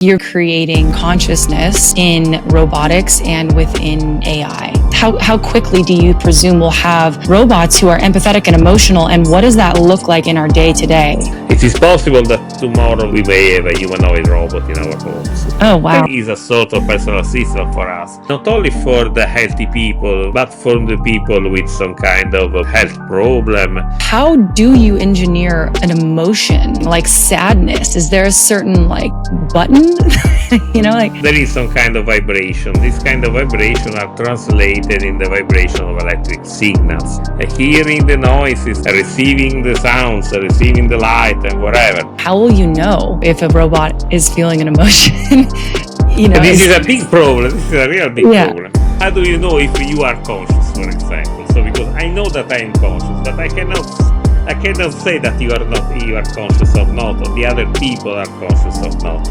You're creating consciousness in robotics and within AI. How quickly do you presume we'll have robots who are empathetic and emotional, and what does that look like in our day-to-day? It is possible that tomorrow we may have a humanoid robot in our homes. Oh, wow. It is a sort of personal assistant for us, not only for the healthy people, but for the people with some kind of a health problem. How do you engineer an emotion like sadness? Is there a certain button? There is some kind of vibration. This kind of vibration are translated in the vibration of electric signals. Hearing the noises, receiving the sounds, receiving the light, and whatever. How will you know if a robot is feeling an emotion? This is a big problem. This is a real big problem. How do you know if you are conscious, for example? So because I know that I am conscious, but I cannot say that you are conscious or not, or the other people are conscious or not.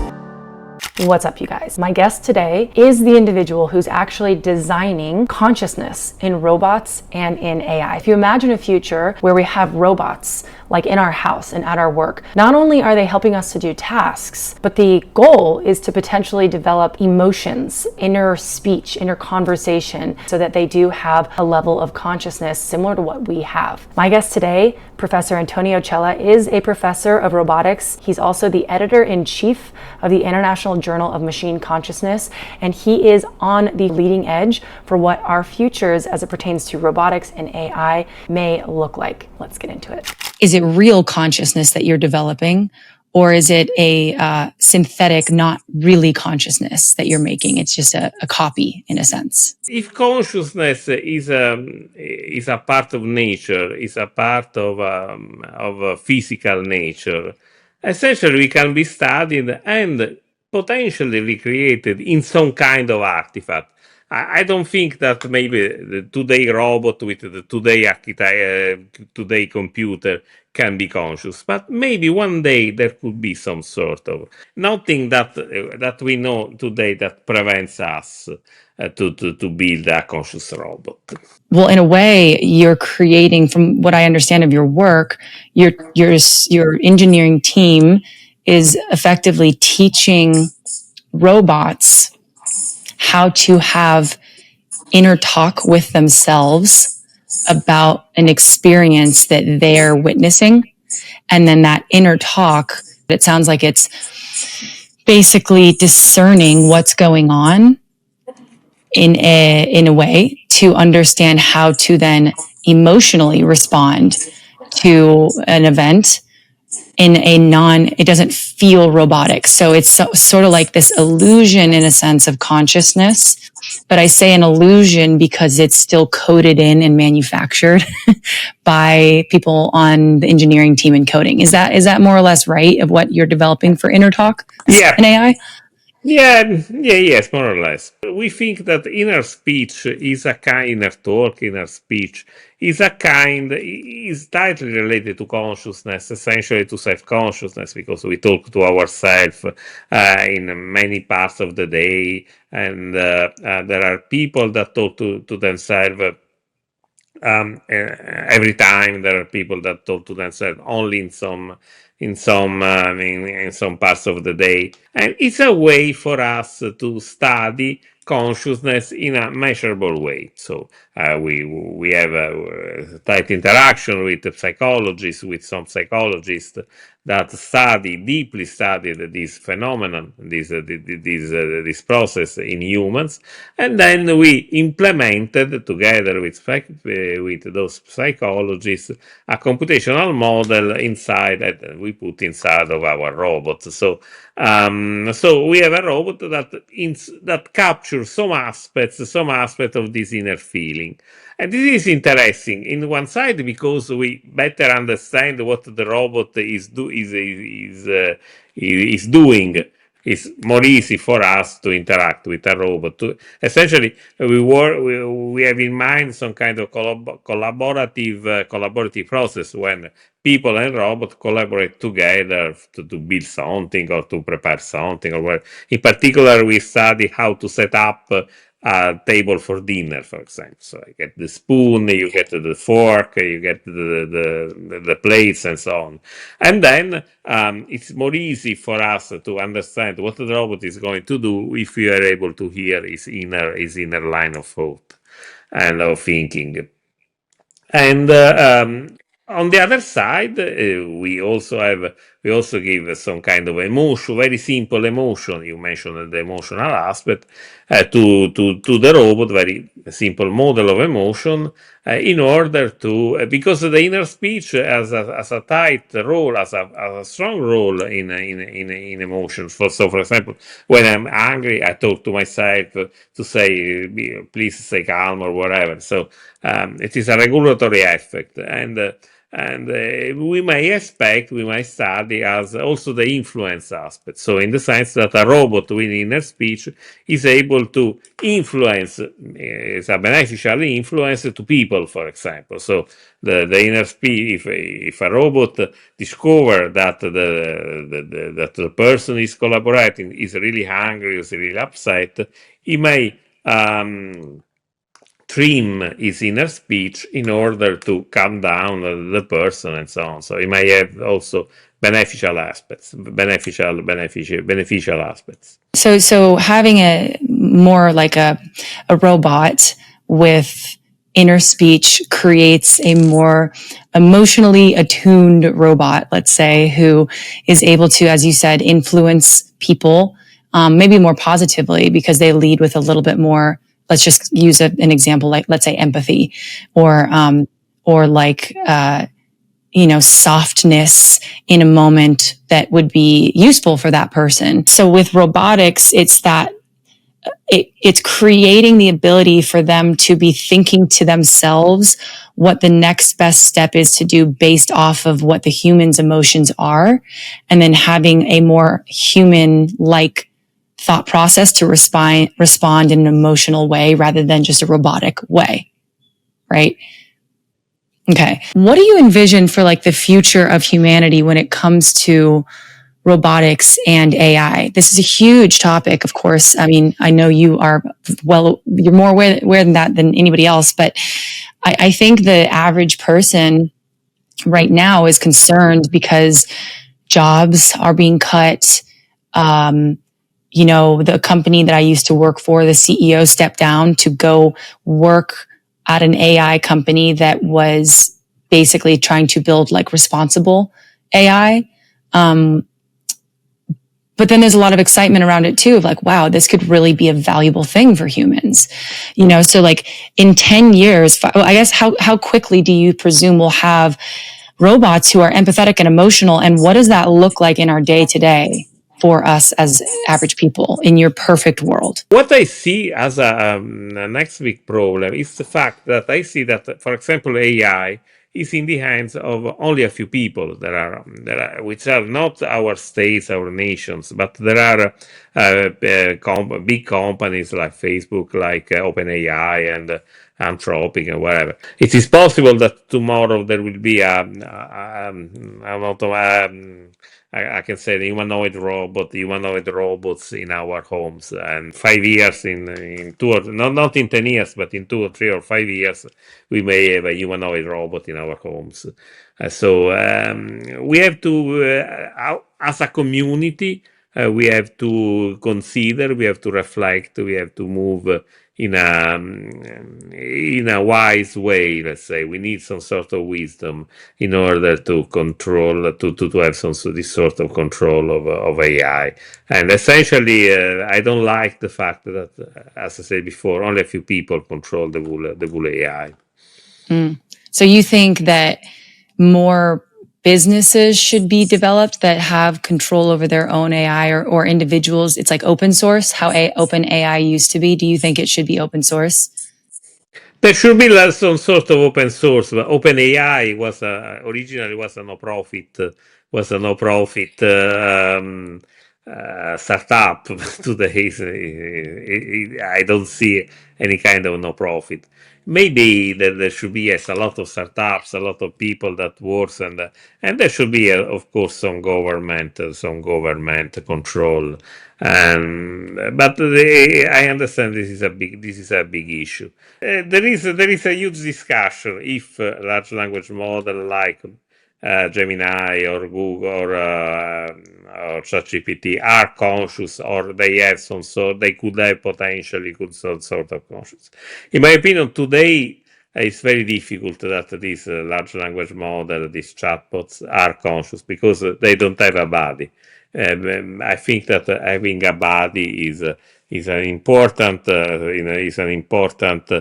What's up, you guys? My guest today is the individual who's actually designing consciousness in robots and in AI. If you imagine a future where we have robots like in our house and at our work, not only are they helping us to do tasks, but the goal is to potentially develop emotions, inner speech, inner conversation, so that they do have a level of consciousness similar to what we have. My guest today, Professor Antonio Chella, is a professor of robotics. He's also the editor-in-chief of the International Journal of Machine Consciousness, and he is on the leading edge for what our futures as it pertains to robotics and AI may look like. Let's get into it. Is it real consciousness that you're developing, or is it a synthetic, not really consciousness that you're making? It's just a copy in a sense. If consciousness is a part of nature, is a part of physical nature, essentially it can be studied and potentially recreated in some kind of artifact. I don't think that maybe the today robot with the today computer can be conscious, but maybe one day there could be some sort of nothing that we know today that prevents us to build a conscious robot. Well, in a way, you're creating, from what I understand of your work, your engineering team is effectively teaching robots how to have inner talk with themselves about an experience that they're witnessing. And then that inner talk, it sounds like it's basically discerning what's going on in a way to understand how to then emotionally respond to an event in it doesn't feel robotic. So it's sort of like this illusion in a sense of consciousness. But I say an illusion because it's still coded in and manufactured by people on the engineering team and coding. Is that more or less right of what you're developing for inner talk in AI? Yes, more or less. We think that inner speech is a kind, inner talk, inner speech is tightly related to consciousness, essentially to self-consciousness, because we talk to ourselves in many parts of the day, and there are people that talk to themselves every time. There are people that talk to themselves only in some parts of the day, and it's a way for us to study consciousness in a measurable way. So we have a tight interaction with psychologists, with some psychologists that deeply studied this phenomenon, this process in humans, and then we implemented together with those psychologists a computational model that we put inside of our robots. So we have a robot that captures some aspects of this inner feeling. And this is interesting in one side because we better understand what the robot is doing. It's more easy for us to interact with a robot. Essentially, we have in mind some kind of collaborative process when people and robots collaborate together to build something or to prepare something. In particular, we study how to set up a table for dinner, for example. So I get the spoon, you get the fork, you get the plates, and so on. And then it's more easy for us to understand what the robot is going to do if we are able to hear his inner line of thought and of thinking. And on the other side, we also give some kind of emotion, very simple emotion. You mentioned the emotional aspect to the robot, very simple model of emotion, in order to because the inner speech has a tight role, has a strong role in emotions. For example, when I'm angry, I talk to myself to say, please stay calm or whatever. So it is a regulatory effect, and we might study as also the influence aspect. So, in the sense that a robot with inner speech is able to influence, is a beneficial influence to people, for example. So, the inner speech, if a robot discover that the person is collaborating is really angry, is really upset, he may trim his inner speech in order to calm down the person and so on. So it may have also beneficial aspects. So having a more like a robot with inner speech creates a more emotionally attuned robot, let's say, who is able to, as you said, influence people, maybe more positively because they lead with a little bit more. Let's just use an example, like let's say empathy, or like softness in a moment that would be useful for that person. So with robotics, it's that it's creating the ability for them to be thinking to themselves what the next best step is to do based off of what the human's emotions are, and then having a more human-like thought process to respond in an emotional way rather than just a robotic way, right? Okay. What do you envision for like the future of humanity when it comes to robotics and AI? This is a huge topic, of course. I mean, I know you're more aware than that than anybody else, but I think the average person right now is concerned because jobs are being cut. The company that I used to work for, the CEO stepped down to go work at an AI company that was basically trying to build like responsible AI. But then there's a lot of excitement around it too, of like, wow, this could really be a valuable thing for humans. So like in 10 years, I guess how quickly do you presume we'll have robots who are empathetic and emotional? And what does that look like in our day to day for us as average people in your perfect world? What I see as a next big problem is the fact that I see that, for example, AI is in the hands of only a few people. Which are not our states, our nations, but there are big companies like Facebook, like OpenAI and Anthropic and whatever. It is possible that tomorrow there will be I can say the humanoid robots in our homes, and 5 years in two or not in 10 years, but in 2 or 3 or 5 years, we may have a humanoid robot in our homes. So we have to, as a community, we have to consider, we have to reflect, we have to move in a wise way. Let's say we need some sort of wisdom in order to control to have this sort of control of AI. And essentially, I don't like the fact that, as I said before, only a few people control the whole AI. So you think that more businesses should be developed that have control over their own AI, or individuals? It's like open source, how open AI used to be. Do you think it should be open source? There should be like some sort of open source. But OpenAI originally was a no profit startup today. I don't see any kind of no profit. Maybe there should be, yes, a lot of startups, a lot of people that works, and there should be, of course, some government control. But I understand this is a big issue. There is a huge discussion if large language model like Gemini or Google or ChatGPT are conscious, or they have some sort, they could have potentially could some sort of conscious. In my opinion, today it's very difficult that these large language model, these chatbots are conscious because they don't have a body. I think that having a body is an important is an important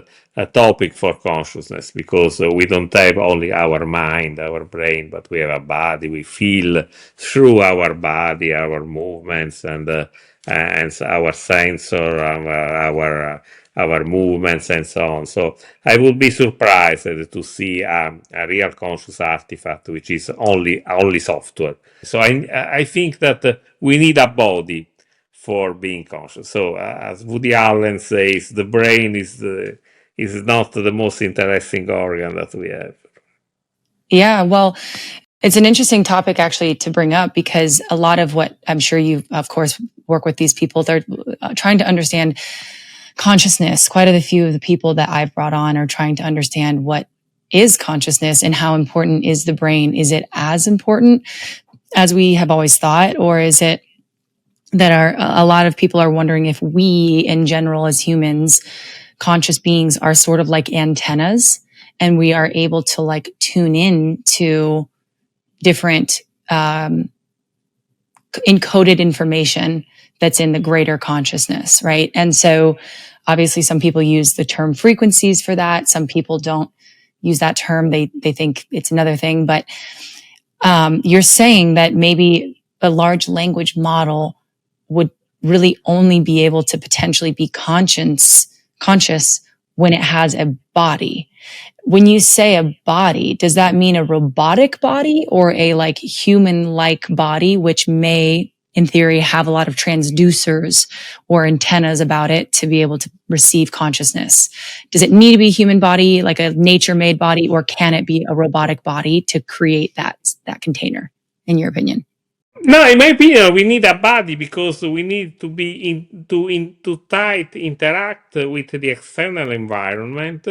topic for consciousness, because we don't have only our mind, our brain, but we have a body. We feel through our body, our movements, and our sensor, our movements, and so on. So I would be surprised to see a real conscious artifact which is only software. So I think that we need a body for being conscious. So as Woody Allen says, the brain is not the most interesting organ that we have. Yeah, well, it's an interesting topic actually to bring up, because a lot of what I'm sure you, of course, work with these people, they're trying to understand consciousness. Quite a few of the people that I've brought on are trying to understand what is consciousness and how important is the brain. Is it as important as we have always thought, or is it that a lot of people are wondering if we in general as humans, conscious beings, are sort of like antennas, and we are able to like tune in to different encoded information that's in the greater consciousness, right? And so obviously some people use the term frequencies for that. Some people don't use that term. They think it's another thing. But you're saying that maybe a large language model would really only be able to potentially be conscious when it has a body. When you say a body, does that mean a robotic body or a like human-like body, which may, in theory, have a lot of transducers or antennas about it to be able to receive consciousness? Does it need to be a human body, like a nature-made body, or can it be a robotic body to create that container, in your opinion? No, in my opinion, we need a body because we need to be to tight interact with the external environment,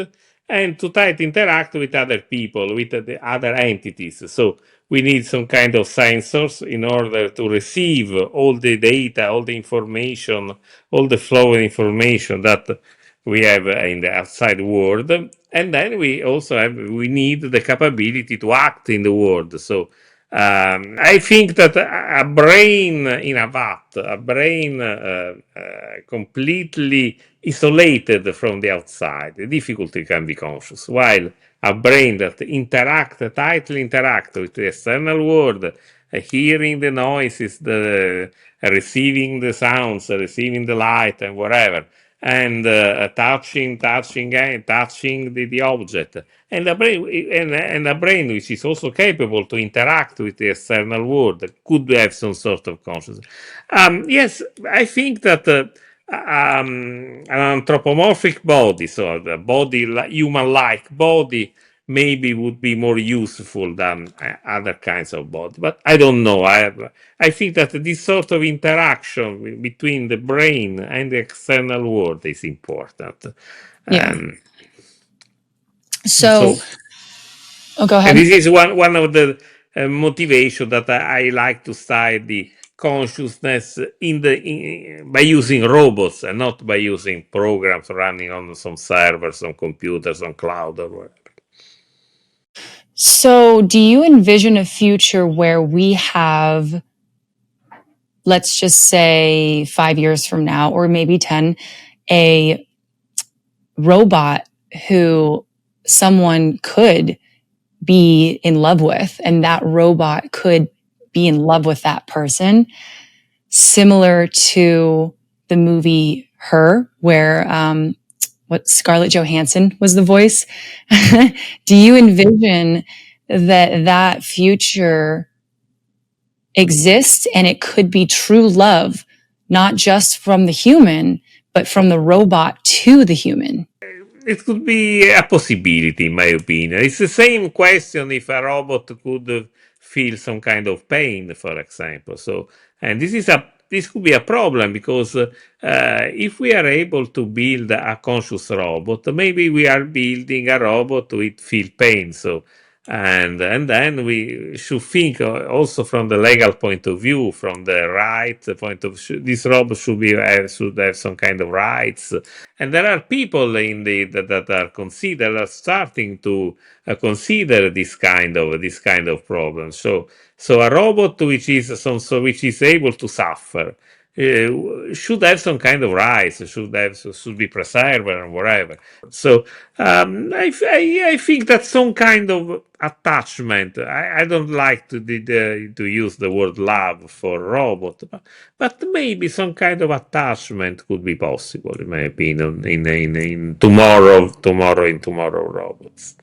and to tight interact with other people, with the other entities. So we need some kind of sensors in order to receive all the data, all the information, all the flow of information that we have in the outside world, and then we need the capability to act in the world. So I think that a brain in a vat, a brain completely isolated from the outside, the difficulty can be conscious, while a brain that tightly interact with the external world, hearing the noises, receiving the sounds, receiving the light, and whatever, and touching the object, and a brain which is also capable to interact with the external world could have some sort of consciousness. Yes, I think that an anthropomorphic body, so the body, human-like body, maybe would be more useful than other kinds of body. But I don't know. I think that this sort of interaction between the brain and the external world is important. Yeah. Um, So, so, oh, go and ahead. this is one of the motivation that I like to study consciousness by using robots and not by using programs running on some servers, on computers, on cloud, or whatever. So, do you envision a future where we have, let's just say 5 years from now, or maybe 10, a robot who someone could be in love with, and that robot could be in love with that person, similar to the movie Her, where what Scarlett Johansson was the voice? Do you envision that future exist, and it could be true love, not just from the human, but from the robot to the human. It could be a possibility, in my opinion. It's the same question if a robot could feel some kind of pain, for example. So, and this could be a problem because if we are able to build a conscious robot, maybe we are building a robot with feel pain. So, and then we should think also from the legal point of view, from the right point of view. This robot should have some kind of rights, and there are people in that are starting to consider this kind of problem. So a robot which is able to suffer should have some kind of rights, should be preserved and whatever. So I think that some kind of attachment. I don't like to use the word love for robot, but maybe some kind of attachment could be possible, in my opinion, in tomorrow robots.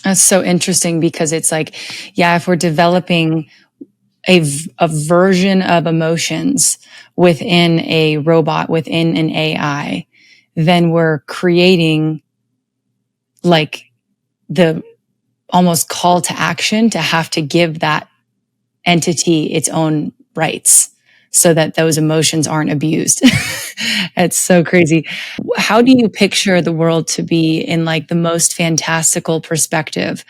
That's so interesting because it's like, yeah, if we're developing a version of emotions within a robot, within an AI, then we're creating like the almost call to action to have to give that entity its own rights so that those emotions aren't abused. It's so crazy. How do you picture the world to be in like the most fantastical perspective,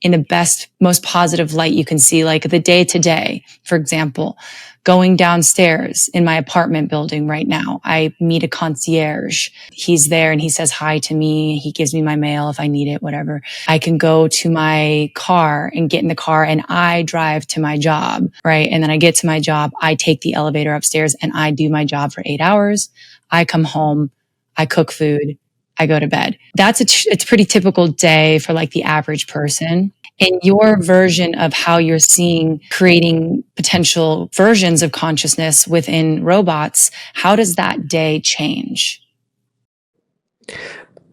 in the best, most positive light you can see, like the day to day, for example, going downstairs in my apartment building right now, I meet a concierge. He's there and he says hi to me. He gives me my mail if I need it, whatever. I can go to my car and get in the car and I drive to my job, right? And then I get to my job. I take the elevator upstairs and I do my job for 8 hours. I come home. I cook food. I go to bed. It's a pretty typical day for like the average person. In your version of how you're seeing creating potential versions of consciousness within robots, how does that day change?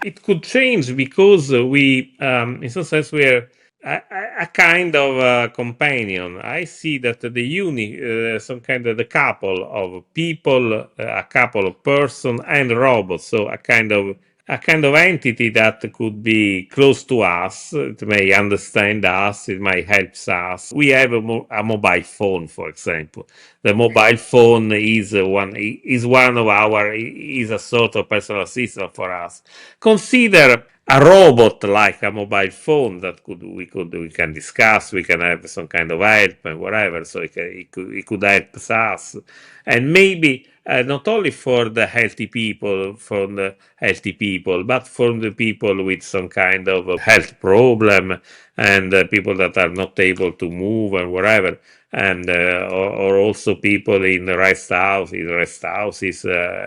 It could change because in some sense, we are a kind of companion. I see that some kind of the couple of people, a couple of person and robots. So a kind of entity that could be close to us. It may understand us. It might help us. We have a mobile phone, for example. The mobile phone is a sort of personal assistant for us. Consider a robot like a mobile phone that we can discuss. We can have some kind of help and whatever. So it could help us, and maybe not only for the healthy people, but for the people with some kind of health problem, and people that are not able to move and whatever, and or also people in rest houses,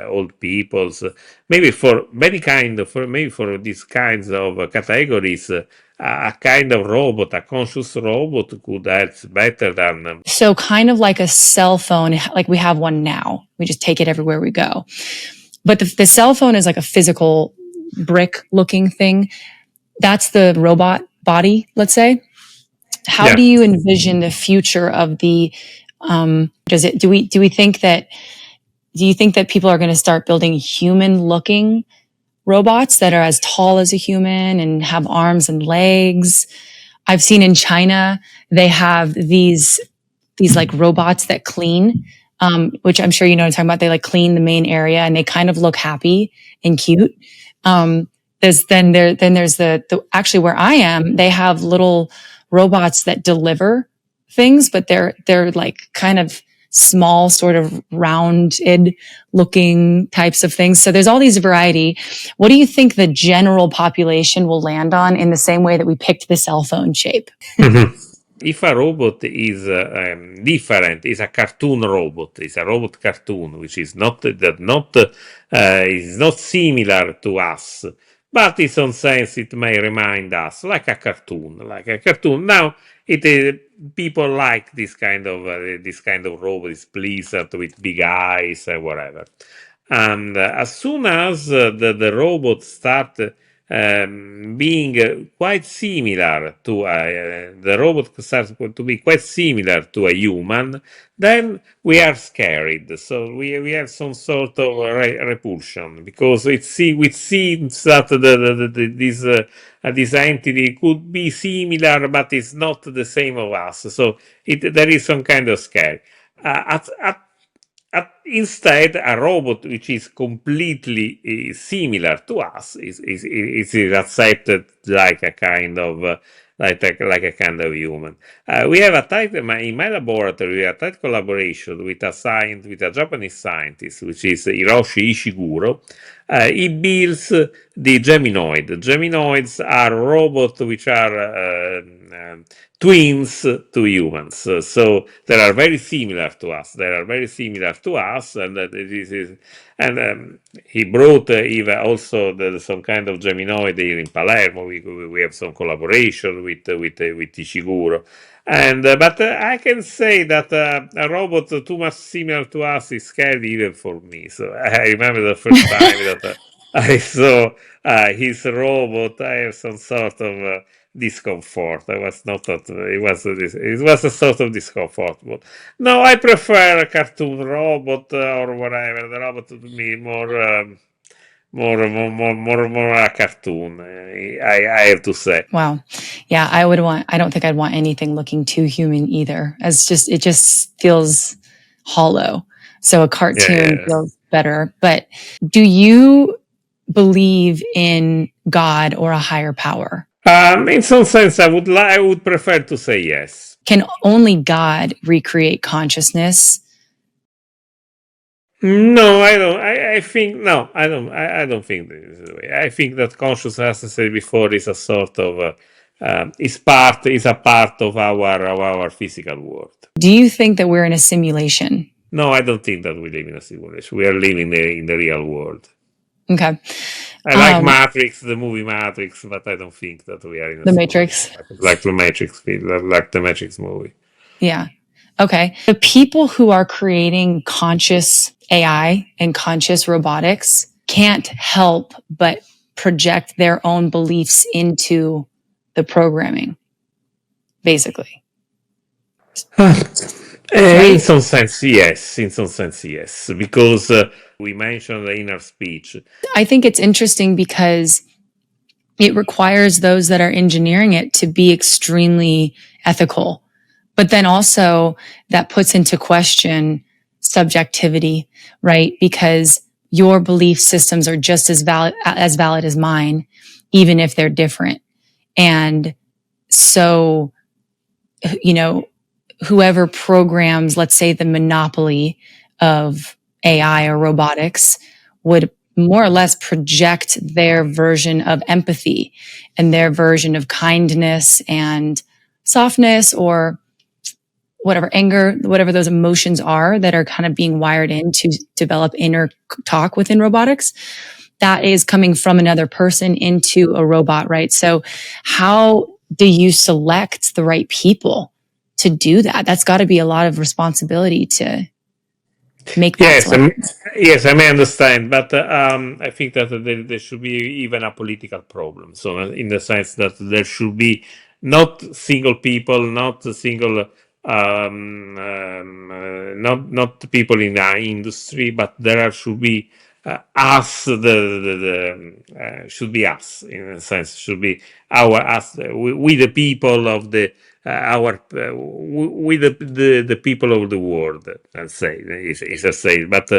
old peoples. Maybe for many kind of, for maybe for these kinds of categories, a kind of robot, a conscious robot, could help better than. So kind of like a cell phone, like we have one now. We just take it everywhere we go. But the cell phone is like a physical brick looking thing. That's the robot body, let's say. How do you envision the future of the, do you think that people are going to start building human looking robots that are as tall as a human and have arms and legs? I've seen in China, they have these like robots that clean, which I'm sure you know what I'm talking about. They like clean the main area and they kind of look happy and cute. There's the actually where I am, they have little robots that deliver things, but they're like kind of small, sort of rounded looking types of things. So there's all these variety. What do you think the general population will land on in the same way that we picked the cell phone shape? If a robot is different, is a cartoon robot, is a robot cartoon, which is not similar to us, but in some sense it may remind us like a cartoon, Now, people like this kind of robot, is pleasant with big eyes and whatever. And as soon as the robots start being quite similar to the robot starts to be quite similar to a human, then we are scared. So we have some sort of repulsion because it seems that this entity could be similar, but it's not the same of us. So there is some kind of scare. Instead, a robot which is completely similar to us is accepted like a kind of like a kind of human. We have a tight in my laboratory. We have a tight collaboration with a Japanese scientist, which is Hiroshi Ishiguro. He builds the Geminoid. Geminoids are robots which are twins to humans. So they are very similar to us. They are very similar to us, and this is. And he brought even also some kind of Geminoid here in Palermo. We have some collaboration with Ishiguro. And but I can say that a robot too much similar to us is scary even for me. So I remember the first time that I saw his robot. I have some sort of discomfort. I was not that it was a sort of discomfort. But no, I prefer a cartoon robot or whatever. The robot to me more a cartoon. I have to say. Wow. Yeah, I don't think I'd want anything looking too human either. It just feels hollow. So a Yeah, cartoon yeah. feels better. But do you believe in God or a higher power? In some sense, I would prefer to say yes. Can only God recreate consciousness? No, I don't. I think no, I don't. I don't think this is the way. I think that consciousness, as I said before, is a sort of is a part of our physical world. Do you think that we're in a simulation? No, I don't think that we live in a simulation. We are living in the real world. Okay. I like Matrix, the movie Matrix, but I don't think that we are in a The simulation Matrix. like the Matrix, like the Matrix movie. Yeah. Okay. The people who are creating conscious AI and conscious robotics can't help but project their own beliefs into the programming, basically. In Right? some sense, yes. In some sense, yes. Because we mentioned the inner speech. I think it's interesting because it requires those that are engineering it to be extremely ethical. But then also that puts into question subjectivity, right? Because your belief systems are just as valid as mine, even if they're different. And so, you know, whoever programs, let's say the monopoly of AI or robotics would more or less project their version of empathy and their version of kindness and softness or whatever anger, whatever those emotions are that are kind of being wired in to develop inner talk within robotics. That is coming from another person into a robot, right? So how do you select the right people to do that? That's got to be a lot of responsibility to make that Yes, selection. yes, I may understand, but I think that there should be even a political problem. So, in the sense that there should be not single people, not single, not people in our industry, but should be us. Should be us in a sense. Should be our us. We the people of the our with the people of the world, let's say, is a say, but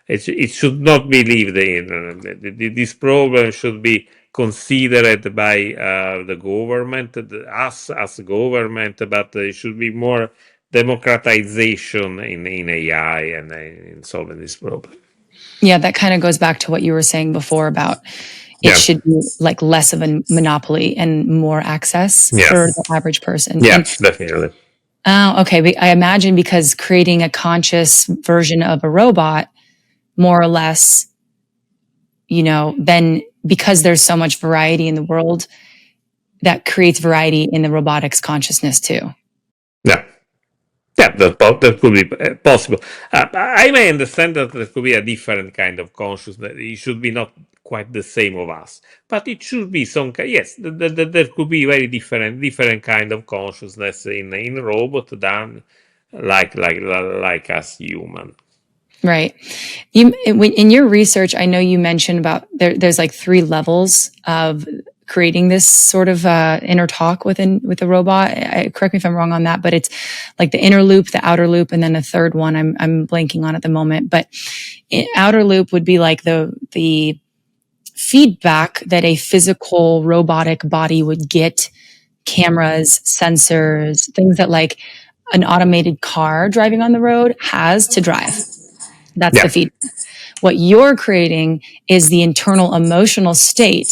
it should not be lived in. This problem should be considered by the government, us as government, but it should be more democratization in AI and in solving this problem. Yeah, that kind of goes back to what you were saying before about it Yeah, should be like less of a monopoly and more access yeah, for the average person. yeah, And definitely. oh, okay. But I imagine because creating a conscious version of a robot, more or less, then because there's so much variety in the world, that creates variety in the robotics consciousness too. Yeah. Yeah, that could be possible. I may understand that there could be a different kind of consciousness. It should be not quite the same of us. But it should be some yes, there could be very different kind of consciousness in robot than like us human. Right. In your research, I know you mentioned about there's like three levels of creating this sort of inner talk with a robot. Correct me if I'm wrong on that, but it's like the inner loop, the outer loop, and then a third one I'm blanking on at the moment. But outer loop would be like the feedback that a physical robotic body would get, cameras, sensors, things that like an automated car driving on the road has to drive. That's the Yeah. feedback. What you're creating is the internal emotional state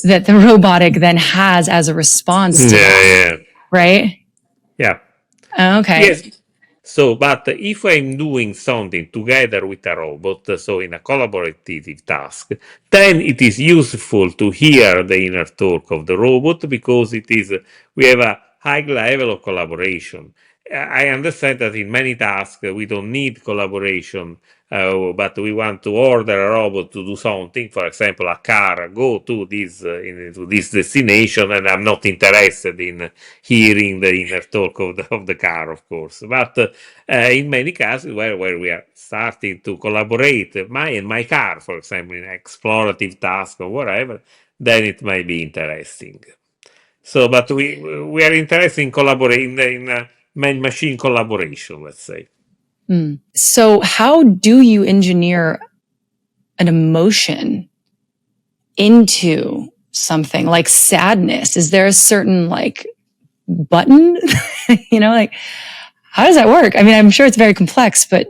that the robotic then has as a response to that, Yeah. right? Yeah. Okay. Yes. So, but if I'm doing something together with a robot, so in a collaborative task, then it is useful to hear the inner talk of the robot because we have a high level of collaboration. I understand that in many tasks we don't need collaboration, but we want to order a robot to do something. For example, a car go to to this destination, and I'm not interested in hearing the inner talk of the car, of course. But in many cases where we are starting to collaborate, my car, for example, in explorative task or whatever, then it might be interesting. So, but we are interested in collaborating in man-machine collaboration, let's say. So, how do you engineer an emotion into something like sadness? Is there a certain like button? Like how does that work? I mean, I'm sure it's very complex, but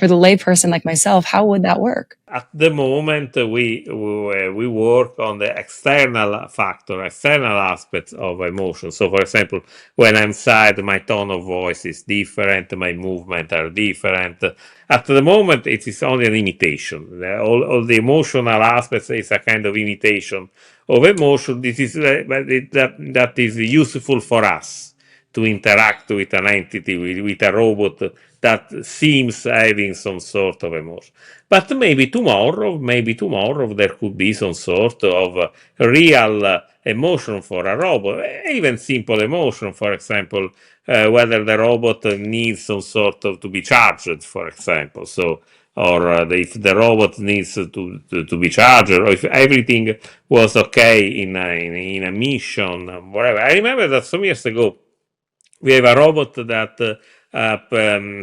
for the layperson like myself, how would that work? At the moment, we work on the external aspects of emotion. So, for example, when I'm sad, my tone of voice is different, my movements are different. At the moment, it is only an imitation. All the emotional aspects is a kind of imitation of emotion. This is that is useful for us to interact with an entity, with a robot that seems having some sort of emotion. But maybe tomorrow there could be some sort of real emotion for a robot, even simple emotion, for example, whether the robot needs some sort of to be charged, for example. So, or if the robot needs to be charged, or if everything was okay in a mission, whatever. I remember that some years ago we have a robot that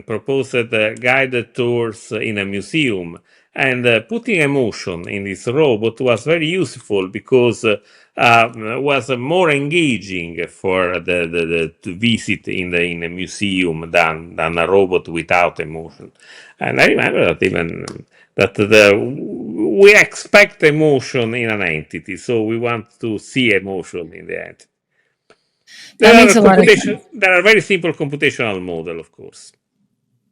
proposed guided tours in a museum. And putting emotion in this robot was very useful because was more engaging for the to visit in a museum than a robot without emotion. And I remember that even that we expect emotion in an entity, so we want to see emotion in the entity. That makes a lot of sense. There are very simple computational model, of course.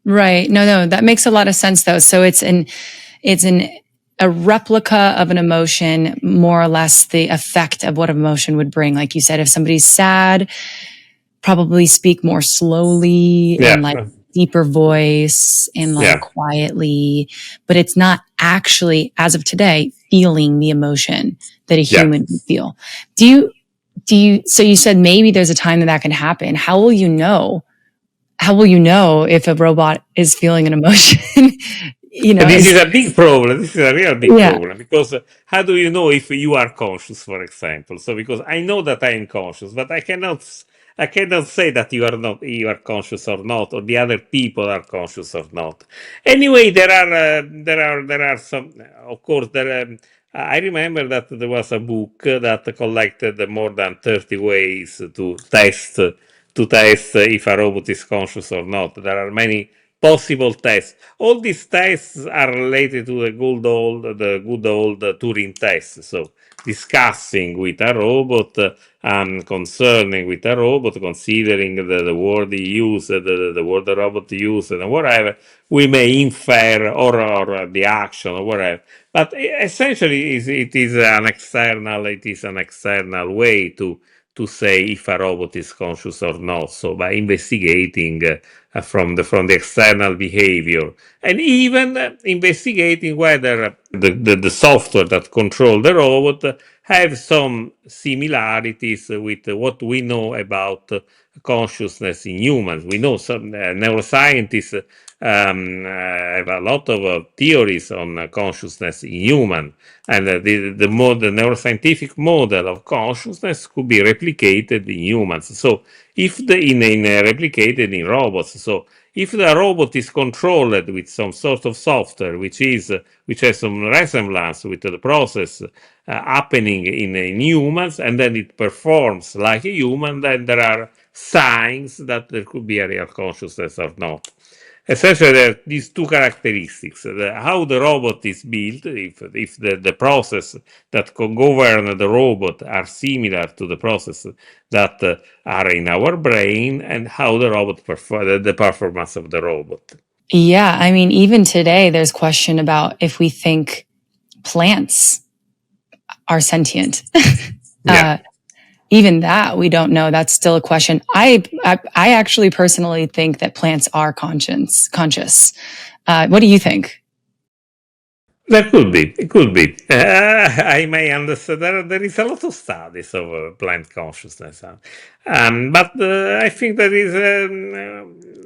Right. No, that makes a lot of sense though. So it's a replica of an emotion, more or less the effect of what emotion would bring. Like you said, if somebody's sad, probably speak more slowly and like Yeah, deeper voice and like yeah, quietly, but it's not actually, as of today, feeling the emotion that a yeah. human would feel. So you said maybe there's a time that can happen. How will you know? How will you know if a robot is feeling an emotion? This is Is a big problem. This is a real big yeah, problem because how do you know if you are conscious, for example? So because I know that I am conscious, but I cannot say that you are conscious or not, or the other people are conscious or not. Anyway, there are some. Of course, I remember that there was a book that collected more than 30 ways to test if a robot is conscious or not. There are many possible tests. All these tests are related to the good old Turing test. So discussing with a robot, concerning with a robot, considering the word he used, the word the robot used, and whatever, we may infer or the action or whatever. But essentially, it is an external way to say if a robot is conscious or not. So by investigating from the external behavior, and even investigating whether the software that control the robot have some similarities with what we know about consciousness in humans. We know some neuroscientists have a lot of theories on consciousness in human, and the neuroscientific model of consciousness could be replicated in humans. So if replicated in robots, so if the robot is controlled with some sort of software which has some resemblance with the process happening in humans, and then it performs like a human, then there are signs that there could be a real consciousness or not. Essentially, there are these two characteristics: how the robot is built, if the process that govern the robot are similar to the process that are in our brain, and how the robot the performance of the robot. Yeah, I mean, even today, there's question about if we think plants are sentient. Yeah. Even that we don't know. That's still a question. I actually personally think that plants are conscious. What do you think? That could be. It could be. I may understand. There is a lot of studies of plant consciousness, but I think there is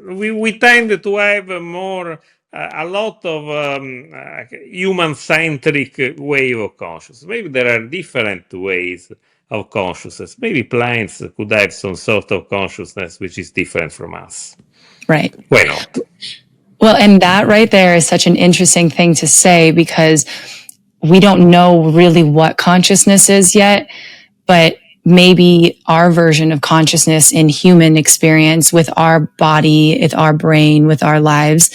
we tend to have more a lot of human-centric way of consciousness. Maybe there are different ways of consciousness. Maybe plants could have some sort of consciousness which is different from us. Right. Why not? Well, and that right there is such an interesting thing to say because we don't know really what consciousness is yet, but maybe our version of consciousness in human experience with our body, with our brain, with our lives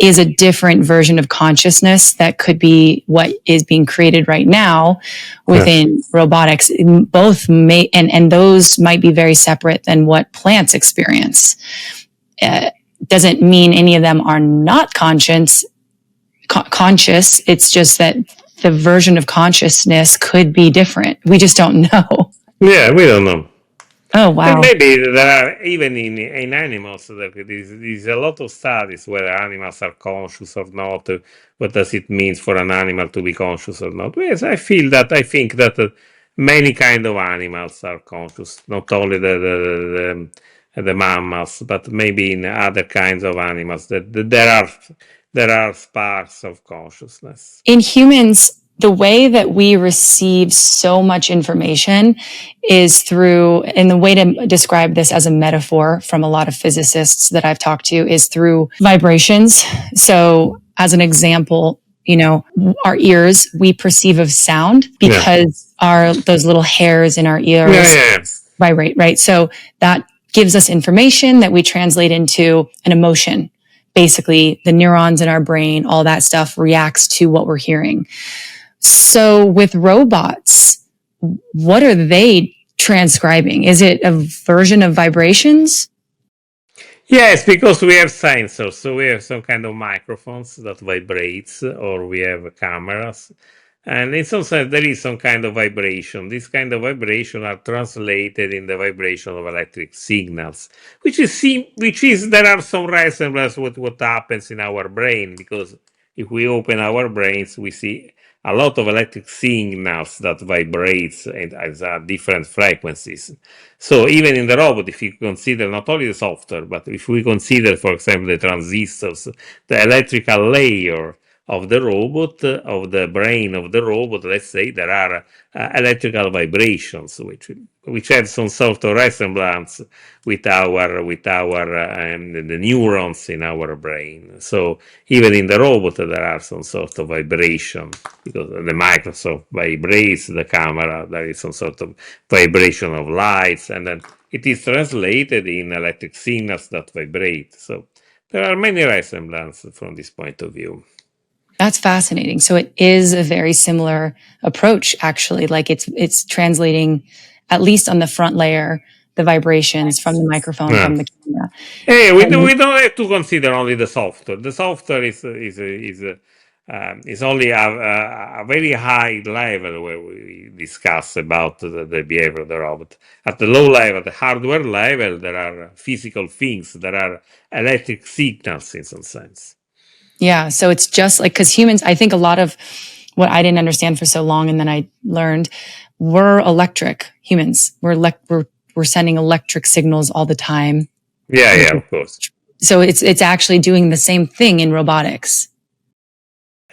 is a different version of consciousness that could be what is being created right now within robotics. Both may, and those might be very separate than what plants experience. Doesn't mean any of them are not conscious. It's just that the version of consciousness could be different. We just don't know. Yeah, we don't know. Oh, wow. And maybe there are even in animals there's a lot of studies whether animals are conscious or not. What does it mean for an animal to be conscious or not? Yes, I think that many kind of animals are conscious, not only the mammals, but maybe in other kinds of animals that there are sparks of consciousness. In humans, the way that we receive so much information is through, and the way to describe this as a metaphor from a lot of physicists that I've talked to is through vibrations. So as an example, our ears, we perceive of sound because those little hairs in our ears vibrate, right? So that gives us information that we translate into an emotion. Basically, the neurons in our brain, all that stuff reacts to what we're hearing. So with robots, what are they transcribing? Is it a version of vibrations? Yes, because we have sensors, so we have some kind of microphones that vibrates, or we have cameras, and in some sense there is some kind of vibration. This kind of vibration are translated in the vibration of electric signals, which is there are some resemblance with what happens in our brain, because if we open our brains, we see a lot of electric signals that vibrates and at different frequencies. So even in the robot, if you consider not only the software, but if we consider, for example, the transistors, the electrical layer of the robot, of the brain of the robot, let's say there are electrical vibrations which have some sort of resemblance with the neurons in our brain. So even in the robot there are some sort of vibration, because the Microsoft vibrates the camera, there is some sort of vibration of lights, and then it is translated in electric signals that vibrate. So there are many resemblances from this point of view. That's fascinating. So it is a very similar approach, actually. Like it's translating, at least on the front layer, the vibrations from the microphone, from the camera. Hey, we don't have to consider only the software. The software is only a very high level where discuss about the behavior of the robot. At the low level, the hardware level, there are physical things, there are electric signals in some sense. Yeah. So it's just like, because humans, I think a lot of what I didn't understand for so long, and then I learned, we're electric humans. We're sending electric signals all the time. Yeah, yeah, of course. So it's actually doing the same thing in robotics.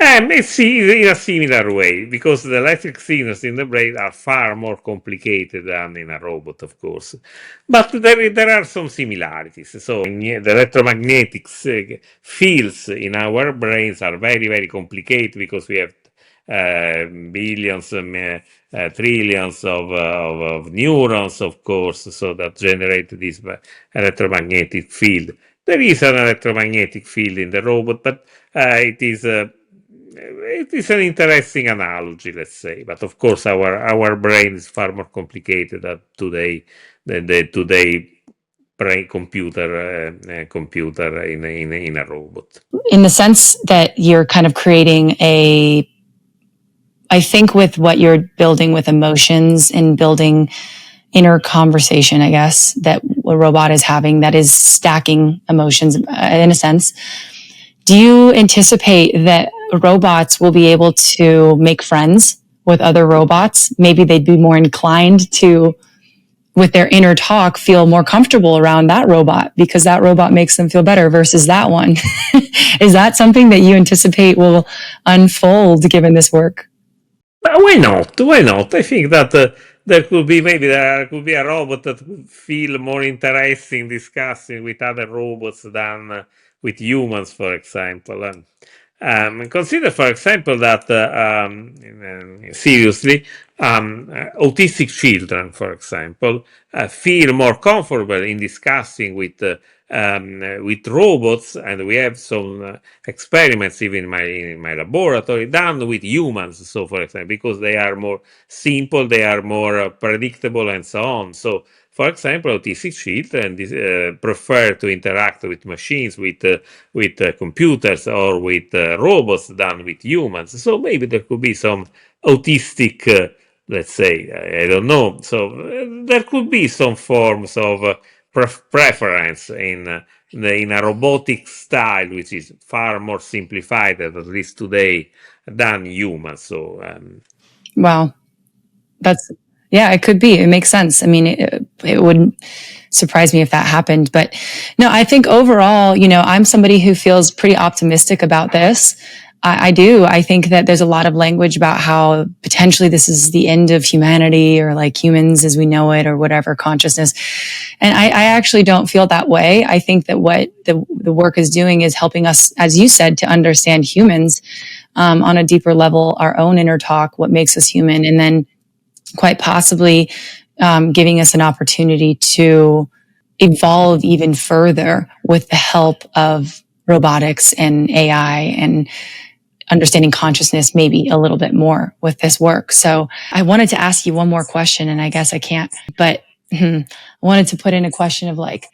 It's in a similar way, because the electric signals in the brain are far more complicated than in a robot, of course. But there are some similarities. So the electromagnetic fields in our brains are very, very complicated, because we have billions, trillions of neurons, of course, so that generate this electromagnetic field. There is an electromagnetic field in the robot, but it is an interesting analogy, let's say. But of course, our brain is far more complicated than the today brain computer in a robot. In the sense that you're kind of creating I think with what you're building with emotions and building inner conversation, I guess, that a robot is having, that is stacking emotions in a sense. Do you anticipate that robots will be able to make friends with other robots? Maybe they'd be more inclined to, with their inner talk, feel more comfortable around that robot because that robot makes them feel better versus that one. Is that something that you anticipate will unfold given this work? Why not? Why not? I think that there could be a robot that would feel more interesting discussing with other robots than with humans, for example. Consider, for example, that seriously, autistic children, for example, feel more comfortable in discussing with robots, and we have some experiments even in my laboratory done with humans. So, for example, because they are more simple, they are more predictable, and so on. So, for example, autistic children prefer to interact with machines, with computers, or with robots than with humans. So maybe there could be some autistic, let's say, I don't know. So there could be some forms of preference in a robotic style, which is far more simplified, at least today, than humans. So Wow. Yeah, it could be. It makes sense. I mean, it wouldn't surprise me if that happened. But no, I think overall, I'm somebody who feels pretty optimistic about this. I do. I think that there's a lot of language about how potentially this is the end of humanity or like humans as we know it or whatever consciousness. And I actually don't feel that way. I think that what the work is doing is helping us, as you said, to understand humans on a deeper level, our own inner talk, what makes us human, and then quite possibly giving us an opportunity to evolve even further with the help of robotics and AI and understanding consciousness maybe a little bit more with this work. So I wanted to ask you one more question, and I guess I can't, but I wanted to put in a question of like,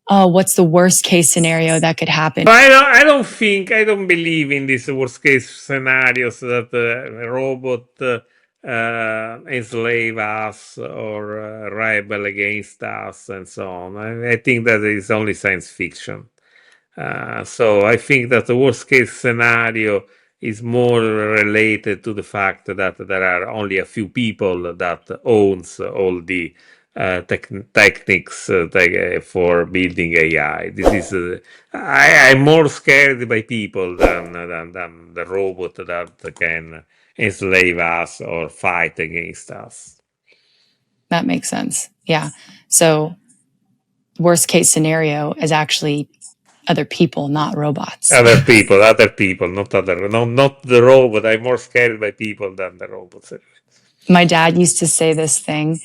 oh, what's the worst case scenario that could happen? I don't believe in these worst case scenarios that a robot enslave us or rebel against us and so on. I think that is only science fiction. So I think that the worst case scenario is more related to the fact that there are only a few people that owns all the techniques for building AI. I'm more scared by people than the robot that can enslave us or fight against us. That makes sense. Yeah. So worst case scenario is actually other people, not robots. Other people, not the robot. I'm more scared by people than the robots. My dad used to say this thing.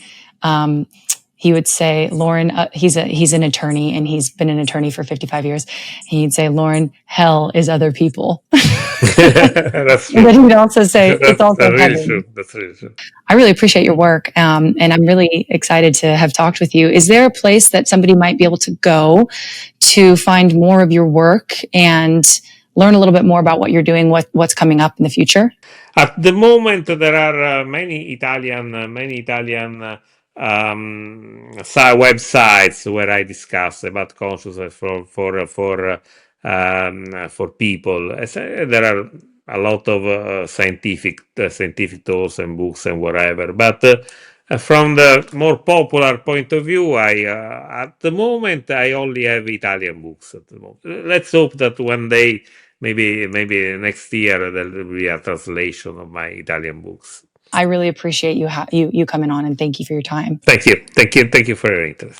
He would say, Lauren, he's an attorney and he's been an attorney for 55 years. He'd say, Lauren, hell is other people. That's true. But he'd also say, it's also really heaven. true. That's really true. I really appreciate your work. And I'm really excited to have talked with you. Is there a place that somebody might be able to go to find more of your work and learn a little bit more about what you're doing, what's coming up in the future? At the moment, there are many Italian websites where I discuss about consciousness for people. There are a lot of scientific tools and books and whatever. But from the more popular point of view, I at the moment I only have Italian books at the moment. Let's hope that one day, maybe next year, there will be a translation of my Italian books. I really appreciate you coming on, and thank you for your time. Thank you for your interest.